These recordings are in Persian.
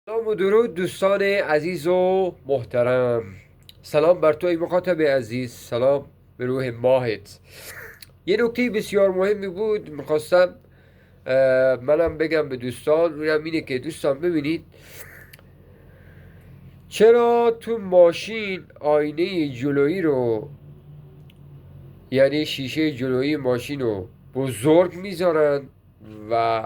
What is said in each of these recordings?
سلام و درود دوستان عزیز و محترم. سلام بر تو ای مخاطب عزیز، سلام به روح ماهت. یه نکته بسیار مهمی بود میخواستم منم بگم به دوستان، اونم اینه که دوستان ببینید چرا تو ماشین آینه جلویی رو، یعنی شیشه جلویی ماشین رو بزرگ میذارن و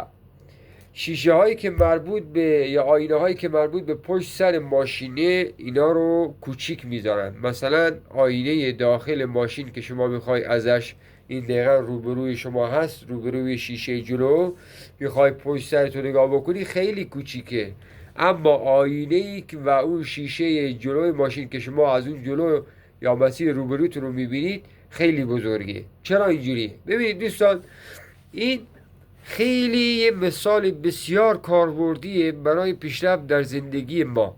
شیشه هایی که مربوط به یا آینه هایی که مربوط به پشت سر ماشینه اینا رو کوچیک میذارن. مثلا آینه داخل ماشین که شما میخوای ازش، این دقیقا روبروی شما هست، روبروی شیشه جلو، میخوای پشت سرتو نگاه بکنی خیلی کوچیکه. اما آینه ای و اون شیشه جلوی ماشین که شما از اون جلو یا مسیر روبروتون رو میبینید خیلی بزرگه. چرا اینجوریه؟ ببینید دوستان، این خیلی یه مثال بسیار کاربردیه برای پیشرفت در زندگی ما.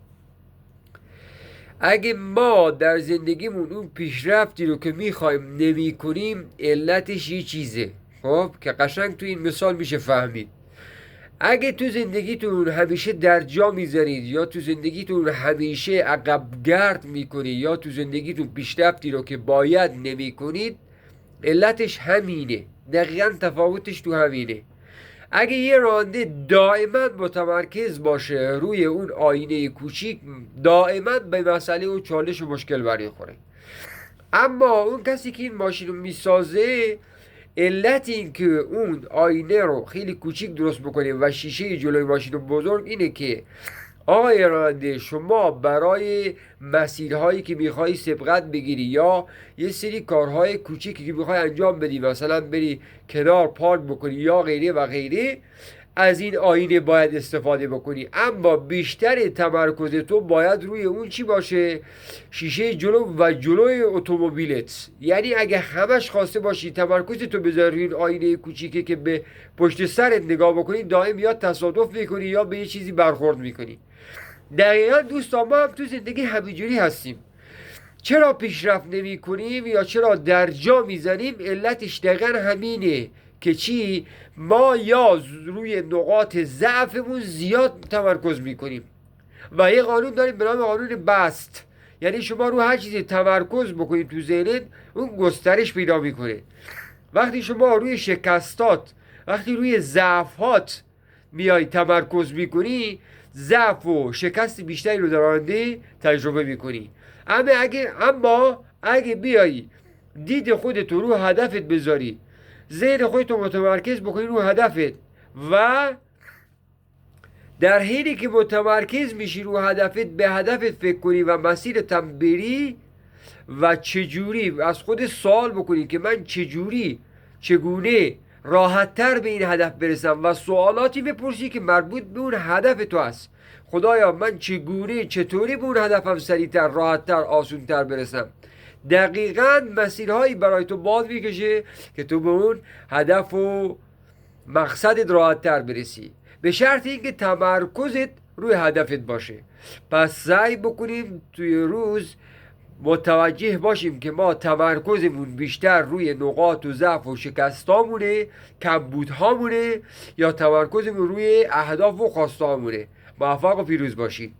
اگه ما در زندگیمون اون پیشرفتی رو که میخوایم نمی کنیم، علتش یه چیزه، خب که قشنگ تو این مثال میشه فهمید. اگه تو زندگیتون همیشه در جا میذارید یا تو زندگیتون همیشه عقب گرد میکنید یا تو زندگیتون پیشرفتی رو که باید نمی کنید، علتش همینه. دقیقا تفاوتش تو همینه. اگه یه راننده دائما متمرکز باشه روی اون آینه کوچیک، دائما به مسئله و چالش و مشکل برمیخوره. اما اون کسی که این ماشین رو میسازه، علت این که اون آینه رو خیلی کوچیک درست بکنه و شیشه جلوی ماشین رو بزرگ اینه که آقای راننده، شما برای مسیرهایی که میخوای سبقت بگیری یا یه سری کارهای کوچیکی که میخوای انجام بدی، مثلا بری کنار پارک بکنی یا غیره و غیره، از این آینه باید استفاده بکنی. اما بیشتر تمرکز تو باید روی اون چی باشه؟ شیشه جلو و جلوی اتومبیلت. یعنی اگه همش خواسته باشی تمرکز تو بذاری روی این آینه کوچیکه که به پشت سرت نگاه بکنی، دائم یا تصادف میکنی یا به یه چیزی برخورد میکنی. دقیقا دوستان، ما هم تو زندگی همینجوری هستیم. چرا پیشرفت نمی کنیم یا چرا در جا میزنیم؟ علتش دقیقا همینه که چی؟ ما یا روی نقاط ضعفمون زیاد تمرکز میکنیم و یه قانون داریم به نام قانون بست. یعنی شما رو هر چیزی تمرکز بکنید تو ذهنت، اون گسترش پیدا میکنه. وقتی شما روی شکستات، وقتی روی ضعفات میای تمرکز میکنی، ضعف و شکست بیشتری رو در آینده تجربه میکنی. اما اگه بیایی دید خودت رو هدفت بذاری، ذهن خودت رو متمرکز بکنی رو هدفت و در حینی که متمرکز میشی رو هدفت، به هدفت فکر کنی و مسیرت هم بری و چجوری از خود سوال بکنی که من چگونه راحتتر به این هدف برسم و سوالاتی بپرسی که مربوط به اون هدف تو هست. خدایا من چطوری به اون هدفم سریعتر، راحتتر، آسونتر برسم. دقیقا مسیرهایی برای تو باز میکشه که تو به اون هدف و مقصدت راحتتر برسی، به شرط اینکه تمرکزت روی هدفت باشه. پس سعی بکنیم توی روز متوجه باشیم که ما تمرکزمون بیشتر روی نقاط و ضعف و شکستامونه، کمبودهامونه، یا تمرکزمون روی اهداف و خواستامونه. موفق و پیروز باشید.